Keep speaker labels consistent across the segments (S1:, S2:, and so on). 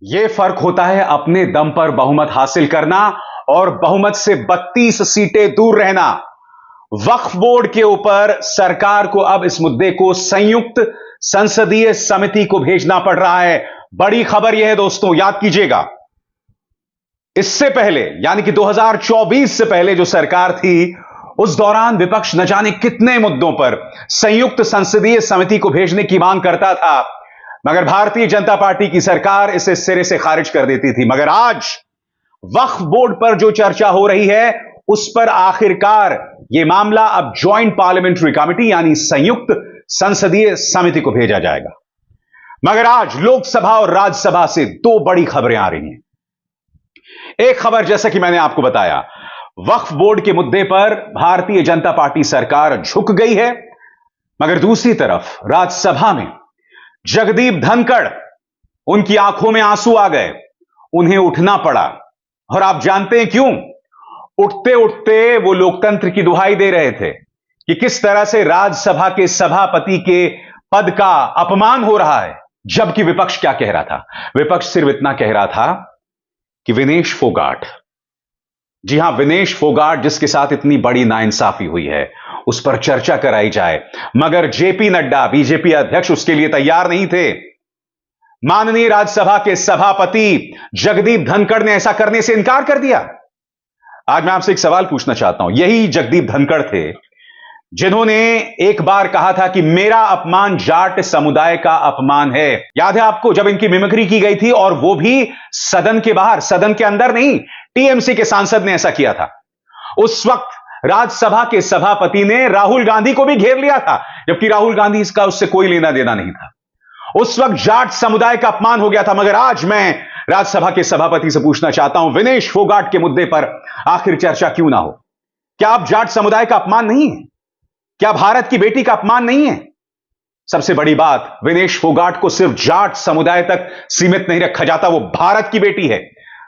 S1: यह फर्क होता है अपने दम पर बहुमत हासिल करना और बहुमत से 32 सीटें दूर रहना। वक्फ बोर्ड के ऊपर सरकार को अब इस मुद्दे को संयुक्त संसदीय समिति को भेजना पड़ रहा है। बड़ी खबर यह है दोस्तों, याद कीजिएगा, इससे पहले यानी कि 2024 से पहले जो सरकार थी, उस दौरान विपक्ष न जाने कितने मुद्दों पर संयुक्त संसदीय समिति को भेजने की मांग करता था, मगर भारतीय जनता पार्टी की सरकार इसे सिरे से खारिज कर देती थी। मगर आज वक्फ बोर्ड पर जो चर्चा हो रही है, उस पर आखिरकार यह मामला अब ज्वाइंट पार्लियामेंट्री कमेटी यानी संयुक्त संसदीय समिति को भेजा जाएगा। मगर आज लोकसभा और राज्यसभा से दो बड़ी खबरें आ रही हैं। एक खबर, जैसा कि मैंने आपको बताया, वक्फ बोर्ड के मुद्दे पर भारतीय जनता पार्टी सरकार झुक गई है, मगर दूसरी तरफ राज्यसभा में जगदीप धनखड़, उनकी आंखों में आंसू आ गए, उन्हें उठना पड़ा। और आप जानते हैं क्यों? उठते उठते वो लोकतंत्र की दुहाई दे रहे थे कि किस तरह से राज्यसभा के सभापति के पद का अपमान हो रहा है। जबकि विपक्ष क्या कह रहा था? विपक्ष सिर्फ इतना कह रहा था कि विनेश फोगाट, जी हां, विनेश फोगाट, जिसके साथ इतनी बड़ी नाइंसाफी हुई है, उस पर चर्चा कराई जाए। मगर जेपी नड्डा, बीजेपी अध्यक्ष, उसके लिए तैयार नहीं थे। माननीय राज्यसभा के सभापति जगदीप धनखड़ ने ऐसा करने से इनकार कर दिया। आज मैं आपसे एक सवाल पूछना चाहता हूं। यही जगदीप धनखड़ थे जिन्होंने एक बार कहा था कि मेरा अपमान जाट समुदाय का अपमान है। याद है आपको, जब इनकी मिमिक्री की गई थी, और वो भी सदन के बाहर, सदन के अंदर नहीं। टीएमसी के सांसद ने ऐसा किया था। उस वक्त राज्यसभा के सभापति ने राहुल गांधी को भी घेर लिया था, जबकि राहुल गांधी इसका उससे कोई लेना देना नहीं था। उस वक्त जाट समुदाय का अपमान हो गया था। मगर आज मैं राज्यसभा के सभापति से पूछना चाहता हूं, विनेश फोगाट के मुद्दे पर आखिर चर्चा क्यों ना हो? क्या आप जाट समुदाय का अपमान नहीं है? क्या भारत की बेटी का अपमान नहीं है? सबसे बड़ी बात, विनेश फोगाट को सिर्फ जाट समुदाय तक सीमित नहीं रखा जाता। वो भारत की बेटी है,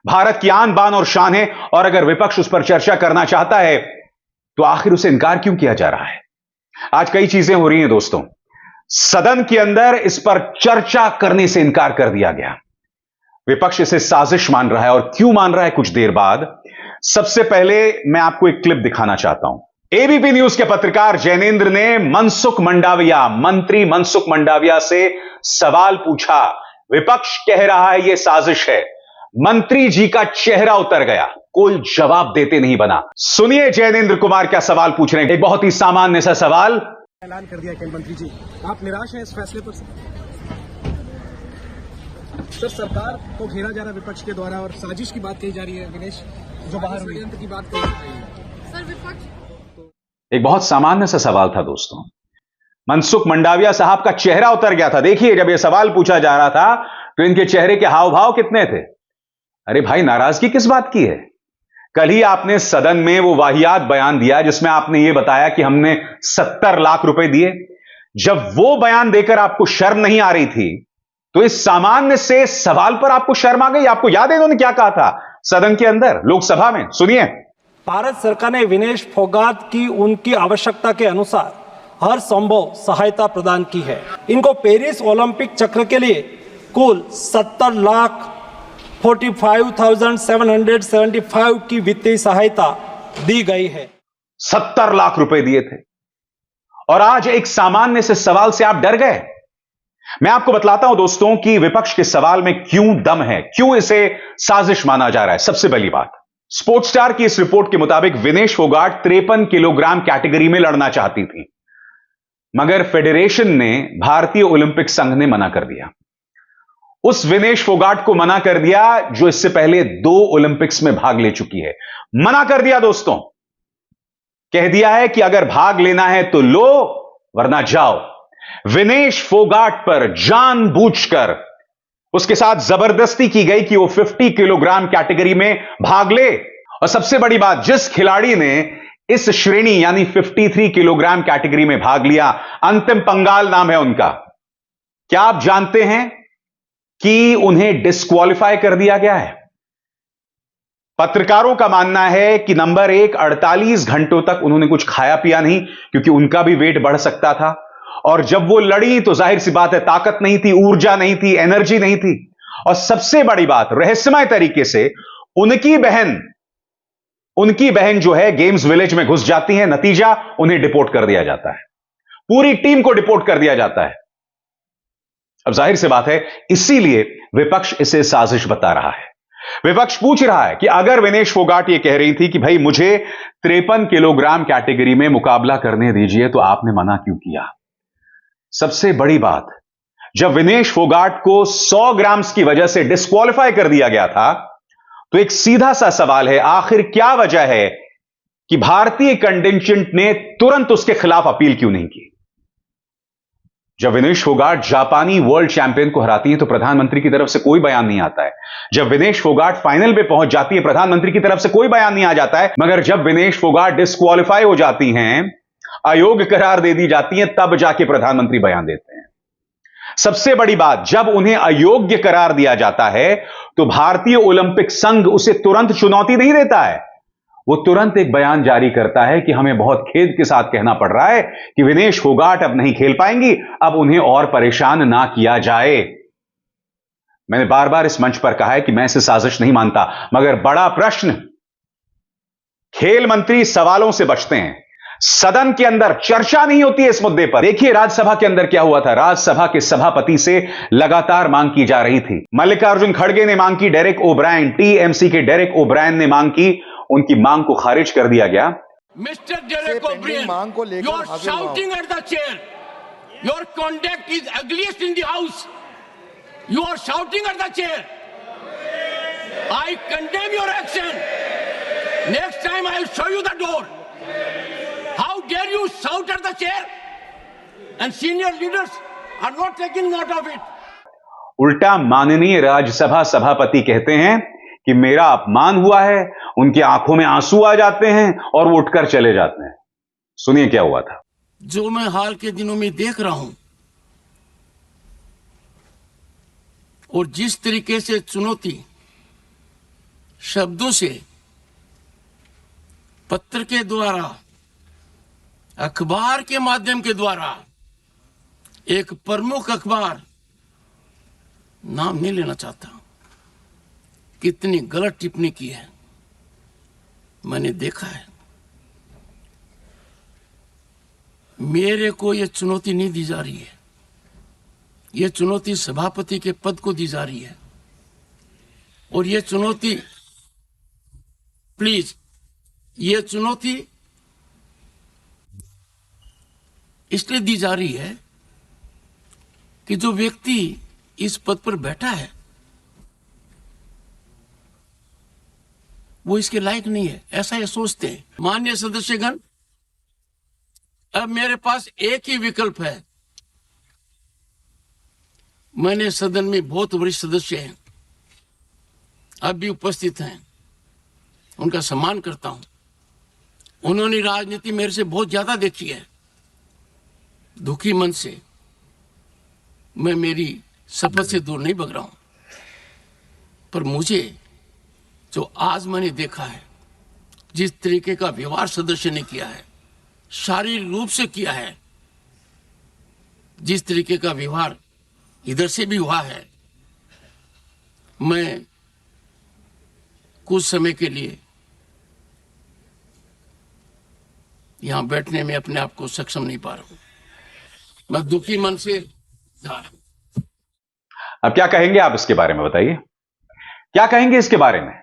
S1: भारत की आन बान और शान है। और अगर विपक्ष उस पर चर्चा करना चाहता है, तो आखिर उसे इनकार क्यों किया जा रहा है? आज कई चीजें हो रही हैं दोस्तों। सदन के अंदर इस पर चर्चा करने से इनकार कर दिया गया। विपक्ष इसे साजिश मान रहा है, और क्यों मान रहा है कुछ देर बाद। सबसे पहले मैं आपको एक क्लिप दिखाना चाहता हूं। एबीपी न्यूज के पत्रकार जैनेंद्र ने मंत्री मनसुख मंडाविया से सवाल पूछा। विपक्ष कह रहा है यह साजिश है। मंत्री जी का चेहरा उतर गया, कोई जवाब देते नहीं बना। सुनिए जैनेंद्र कुमार क्या सवाल पूछ रहे हैं। एक बहुत ही सामान्य सा सवाल।
S2: ऐलान कर दिया खेल मंत्री जी, आप निराश हैं इस फैसले पर? सर, सरकार को घेरा जा रहा है विपक्ष के द्वारा, और साजिश की बात कही जा रही है। विनेश जो बाहर हुई की बात कही जा रही है। सर, विपक्ष
S1: एक बहुत सामान्य सा सवाल था दोस्तों। मनसुख मंडाविया साहब का चेहरा उतर गया था। देखिए, जब यह सवाल पूछा जा रहा था तो इनके चेहरे के हाव भाव कितने थे। अरे भाई, नाराजगी किस बात की है? कल ही आपने सदन में वो वाहियात बयान दिया जिसमें आपने ये बताया कि हमने 70 लाख रुपए दिए। जब वो बयान देकर आपको शर्म नहीं आ रही थी, तो इस सामान्य से सवाल पर आपको शर्म आ गई। आपको याद है इन्होंने क्या कहा था सदन के अंदर, लोकसभा में? सुनिए।
S2: भारत सरकार ने विनेश फोगाट की उनकी आवश्यकता के अनुसार हर संभव सहायता प्रदान की है। इनको पेरिस ओलंपिक चक्र के लिए कुल 70,45,775 की वित्तीय सहायता दी गई है।
S1: 70 लाख रुपए दिए थे, और आज एक सामान्य से सवाल से आप डर गए। मैं आपको बतलाता हूं दोस्तों कि विपक्ष के सवाल में क्यों दम है, क्यों इसे साजिश माना जा रहा है। सबसे पहली बात, स्पोर्ट्स स्टार की इस रिपोर्ट के मुताबिक विनेश फोगाट 53 किलोग्राम कैटेगरी में लड़ना चाहती थी, मगर फेडरेशन ने, भारतीय ओलंपिक संघ ने मना कर दिया। उस विनेश फोगाट को मना कर दिया जो इससे पहले 2 ओलंपिक्स में भाग ले चुकी है। मना कर दिया दोस्तों। कह दिया है कि अगर भाग लेना है तो लो, वरना जाओ। विनेश फोगाट पर जानबूझकर उसके साथ जबरदस्ती की गई कि वो 50 किलोग्राम कैटेगरी में भाग ले। और सबसे बड़ी बात, जिस खिलाड़ी ने इस श्रेणी यानी 53 किलोग्राम कैटेगरी में भाग लिया, अंतिम पंगाल नाम है उनका, क्या आप जानते हैं कि उन्हें डिस्क्वालिफाई कर दिया गया है? पत्रकारों का मानना है कि नंबर 1, 48 घंटों तक उन्होंने कुछ खाया पिया नहीं, क्योंकि उनका भी वेट बढ़ सकता था। और जब वो लड़ी तो जाहिर सी बात है, ताकत नहीं थी, ऊर्जा नहीं थी, एनर्जी नहीं थी। और सबसे बड़ी बात, रहस्यमय तरीके से उनकी बहन जो है गेम्स विलेज में घुस जाती है, नतीजा उन्हें डिपोर्ट कर दिया जाता है, पूरी टीम को डिपोर्ट कर दिया जाता है। अब जाहिर सी बात है, इसीलिए विपक्ष इसे साजिश बता रहा है। विपक्ष पूछ रहा है कि अगर विनेश फोगाट ये कह रही थी कि भाई मुझे 53 किलोग्राम कैटेगरी में मुकाबला करने दीजिए, तो आपने मना क्यों किया? सबसे बड़ी बात, जब विनेश फोगाट को 100 ग्राम्स की वजह से डिस्क्वालीफाई कर दिया गया था, तो एक सीधा सा सवाल है, आखिर क्या वजह है कि भारतीय कंटिजेंट ने तुरंत उसके खिलाफ अपील क्यों नहीं की? जब विनेश फोगाट जापानी वर्ल्ड चैंपियन को हराती है तो प्रधानमंत्री की तरफ से कोई बयान नहीं आता है। जब विनेश फोगाट फाइनल पे पहुंच जाती है, प्रधानमंत्री की तरफ से कोई बयान नहीं आ जाता है। मगर जब विनेश फोगाट डिस्क्वालीफाई हो जाती हैं, अयोग्य करार दे दी जाती है, तब जाके प्रधानमंत्री बयान देते हैं। सबसे बड़ी बात, जब उन्हें अयोग्य करार दिया जाता है तो भारतीय ओलंपिक संघ उसे तुरंत चुनौती नहीं देता है, वो तुरंत एक बयान जारी करता है कि हमें बहुत खेद के साथ कहना पड़ रहा है कि विनेश फोगाट अब नहीं खेल पाएंगी, अब उन्हें और परेशान ना किया जाए। मैंने बार बार इस मंच पर कहा है कि मैं इसे साजिश नहीं मानता, मगर बड़ा प्रश्न, खेल मंत्री सवालों से बचते हैं, सदन के अंदर चर्चा नहीं होती है इस मुद्दे पर। देखिए राज्यसभा के अंदर क्या हुआ था। राज्यसभा के सभापति से लगातार मांग की जा रही थी। मल्लिकार्जुन खड़गे ने मांग की, डेरेक ओब्रायन, टीएमसी के डेरेक ओब्रायन ने मांग की, उनकी मांग को खारिज कर दिया गया।
S3: Mister Derek O'Brien, you are shouting at the chair, your conduct is ugliest in the house, you are shouting at the chair, I condemn your action, next time I will show you the door, how dare you shout at the chair and senior leaders are not taking note of it।
S1: उल्टा माननीय राज्यसभा सभापति कहते हैं कि मेरा अपमान हुआ है, उनकी आंखों में आंसू आ जाते हैं और वो उठकर चले जाते हैं। सुनिए क्या हुआ था।
S3: जो मैं हाल के दिनों में देख रहा हूं और जिस तरीके से चुनौती शब्दों से, पत्र के द्वारा, अखबार के माध्यम के द्वारा, एक प्रमुख अखबार, नाम नहीं लेना चाहता, कितनी गलत टिप्पणी की है मैंने देखा है। मेरे को यह चुनौती नहीं दी जा रही है, यह चुनौती सभापति के पद को दी जा रही है। और यह चुनौती, प्लीज, यह चुनौती इसलिए दी जा रही है कि जो व्यक्ति इस पद पर बैठा है वो इसके लायक नहीं है, ऐसा ये सोचते हैं। माननीय सदस्यगण, अब मेरे पास एक ही विकल्प है। मैंने सदन में बहुत वरिष्ठ सदस्य हैं, अब भी उपस्थित हैं, उनका सम्मान करता हूं। उन्होंने राजनीति मेरे से बहुत ज्यादा देखी है। दुखी मन से मैं मेरी शपथ से दूर नहीं भग रहा हूं, पर मुझे जो आज मैंने देखा है, जिस तरीके का व्यवहार सदस्य ने किया है, शारीरिक रूप से किया है, जिस तरीके का व्यवहार इधर से भी हुआ है, मैं कुछ समय के लिए यहां बैठने में अपने आप को सक्षम नहीं पा रहा हूं। मैं दुखी मन से जा रहा हूं।
S1: अब क्या कहेंगे आप इसके बारे में, बताइए क्या कहेंगे इसके बारे में।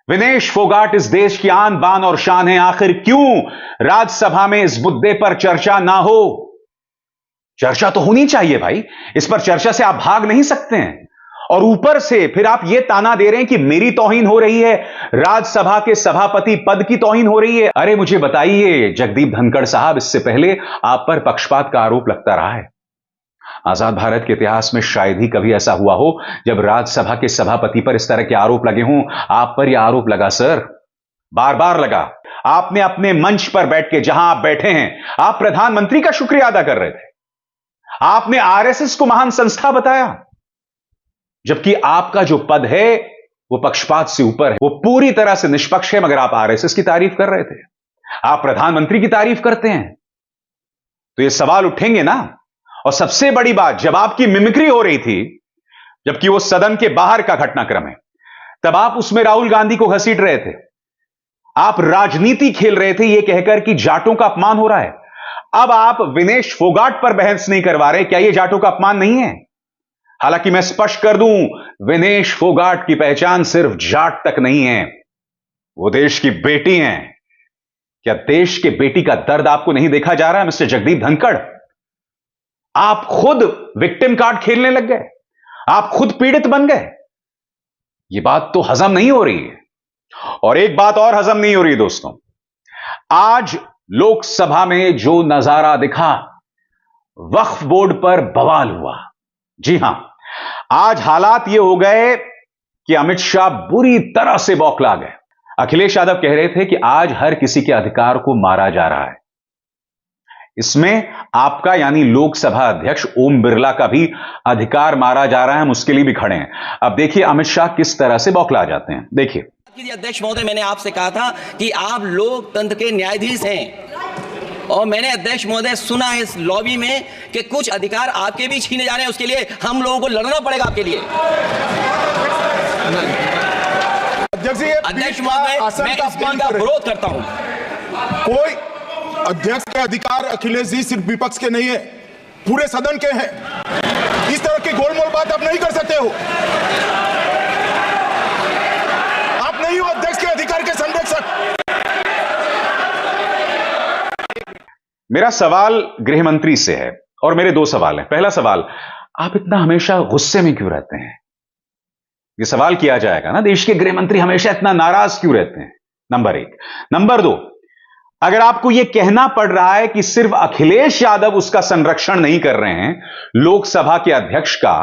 S1: विनेश फोगाट इस देश की आन बान और शान है, आखिर क्यों राज्यसभा में इस मुद्दे पर चर्चा ना हो? चर्चा तो होनी चाहिए भाई, इस पर चर्चा से आप भाग नहीं सकते हैं। और ऊपर से फिर आप यह ताना दे रहे हैं कि मेरी तौहीन हो रही है, राज्यसभा के सभापति पद की तौहीन हो रही है। अरे मुझे बताइए जगदीप धनखड़ साहब, इससे पहले आप पर पक्षपात का आरोप लगता रहा है। आजाद भारत के इतिहास में शायद ही कभी ऐसा हुआ हो जब राज्यसभा के सभापति पर इस तरह के आरोप लगे हों। आप पर यह आरोप लगा सर, बार बार लगा। आपने अपने मंच पर बैठ के, जहां आप बैठे हैं, आप प्रधानमंत्री का शुक्रिया अदा कर रहे थे। आपने आरएसएस को महान संस्था बताया, जबकि आपका जो पद है वो पक्षपात से ऊपर है, वो पूरी तरह से निष्पक्ष है, मगर आप आरएसएस की तारीफ कर रहे थे, आप प्रधानमंत्री की तारीफ करते हैं, तो ये सवाल उठेंगे ना। और सबसे बड़ी बात, जब आपकी मिमिक्री हो रही थी जबकि वो सदन के बाहर का घटनाक्रम है। तब आप उसमें राहुल गांधी को घसीट रहे थे, आप राजनीति खेल रहे थे यह कहकर कि जाटों का अपमान हो रहा है। अब आप विनेश फोगाट पर बहस नहीं करवा रहे, क्या यह जाटों का अपमान नहीं है? हालांकि मैं स्पष्ट कर दूं, विनेश फोगाट की पहचान सिर्फ जाट तक नहीं है, वो देश की बेटी हैं। क्या देश के बेटी का दर्द आपको नहीं देखा जा रहा है मिस्टर जगदीप धनखड़? आप खुद विक्टिम कार्ड खेलने लग गए, आप खुद पीड़ित बन गए। यह बात तो हजम नहीं हो रही है। और एक बात और हजम नहीं हो रही दोस्तों, आज लोकसभा में जो नजारा दिखा, वक्फ बोर्ड पर बवाल हुआ। जी हां, आज हालात ये हो गए कि अमित शाह बुरी तरह से बौखला गए। अखिलेश यादव कह रहे थे कि आज हर किसी के अधिकार को मारा जा रहा है। इसमें आपका यानी लोकसभा अध्यक्ष ओम बिरला का भी अधिकार मारा जा रहा है, हम उसके लिए भी खड़े हैं। अब देखिए अमित शाह किस तरह से बौखला जाते हैं, देखिए।
S4: अध्यक्ष महोदय, मैंने आपसे कहा था कि आप लोकतंत्र के न्यायाधीश हैं, और मैंने अध्यक्ष महोदय सुना है इस लॉबी में कि कुछ अधिकार आपके भी छीने जा रहे हैं, उसके लिए हम लोगों को लड़ना पड़ेगा आपके लिए। अध्यक्ष महोदय, मैं इस बिल का विरोध करता हूं।
S5: कोई अध्यक्ष के अधिकार अखिलेश जी सिर्फ विपक्ष के नहीं है, पूरे सदन के हैं। इस तरह की गोलमोल बात आप नहीं कर सकते हो। आप नहीं हो अध्यक्ष के अधिकार के संरक्षक।
S1: मेरा सवाल गृह मंत्री से है और मेरे दो सवाल हैं। पहला सवाल, आप इतना हमेशा गुस्से में क्यों रहते हैं? यह सवाल किया जाएगा ना, देश के गृह मंत्री हमेशा इतना नाराज क्यों रहते हैं? नंबर एक। नंबर दो, अगर आपको यह कहना पड़ रहा है कि सिर्फ अखिलेश यादव उसका संरक्षण नहीं कर रहे हैं लोकसभा के अध्यक्ष का,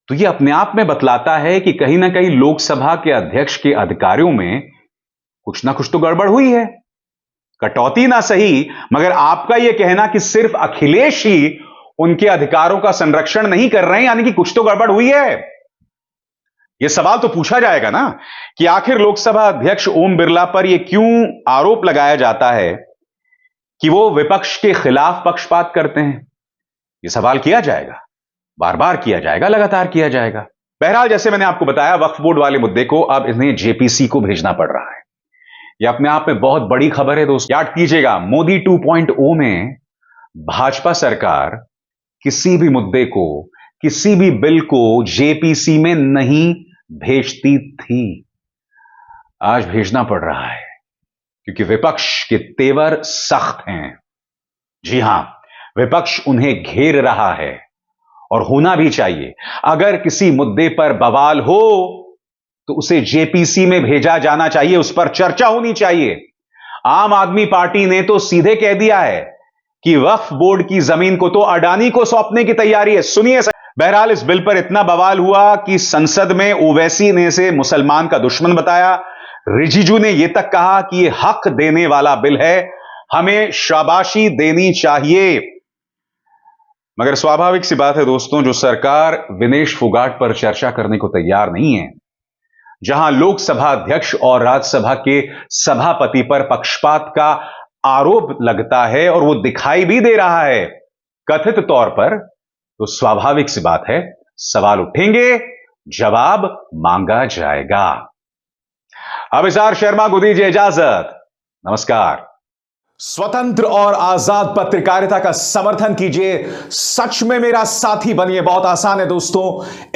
S1: तो यह अपने आप में बतलाता है कि कहीं ना कहीं लोकसभा के अध्यक्ष के अधिकारों में कुछ ना कुछ तो गड़बड़ हुई है। कटौती ना सही, मगर आपका यह कहना कि सिर्फ अखिलेश ही उनके अधिकारों का संरक्षण नहीं कर रहे हैं, यानी कि कुछ तो गड़बड़ हुई है। यह सवाल तो पूछा जाएगा ना कि आखिर लोकसभा अध्यक्ष ओम बिरला पर यह क्यों आरोप लगाया जाता है कि वो विपक्ष के खिलाफ पक्षपात करते हैं। यह सवाल किया जाएगा, बार बार किया जाएगा, लगातार किया जाएगा। बहरहाल, जैसे मैंने आपको बताया, वक्फ बोर्ड वाले मुद्दे को अब इन्हें जेपीसी को भेजना पड़ रहा है। यह अपने आप में बहुत बड़ी खबर है दोस्तों। याद कीजिएगा, मोदी 2.0 में भाजपा सरकार किसी भी मुद्दे को, किसी भी बिल को जेपीसी में नहीं भेजती थी। आज भेजना पड़ रहा है क्योंकि विपक्ष के तेवर सख्त हैं। जी हां, विपक्ष उन्हें घेर रहा है और होना भी चाहिए। अगर किसी मुद्दे पर बवाल हो तो उसे जेपीसी में भेजा जाना चाहिए, उस पर चर्चा होनी चाहिए। आम आदमी पार्टी ने तो सीधे कह दिया है कि वक्फ बोर्ड की जमीन को तो अडानी को सौंपने की तैयारी है। सुनिए, बहरहाल इस बिल पर इतना बवाल हुआ कि संसद में ओवैसी ने इसे मुसलमान का दुश्मन बताया। रिजिजू ने यह तक कहा कि यह हक देने वाला बिल है, हमें शाबाशी देनी चाहिए। मगर स्वाभाविक सी बात है दोस्तों, जो सरकार विनेश फोगाट पर चर्चा करने को तैयार नहीं है, जहां लोकसभा अध्यक्ष और राज्यसभा के सभापति पर पक्षपात का आरोप लगता है और वो दिखाई भी दे रहा है कथित तौर पर, तो स्वाभाविक सी बात है सवाल उठेंगे, जवाब मांगा जाएगा। अभिसार शर्मा को दीजिए इजाजत। नमस्कार। स्वतंत्र और आजाद पत्रकारिता का समर्थन कीजिए, सच में मेरा साथी बनिए। बहुत आसान है दोस्तों,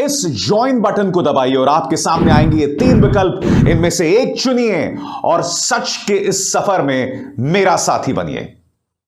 S1: इस ज्वाइन बटन को दबाइए और आपके सामने आएंगे ये 3 विकल्प, इनमें से एक चुनिए और सच के इस सफर में मेरा साथी बनिए।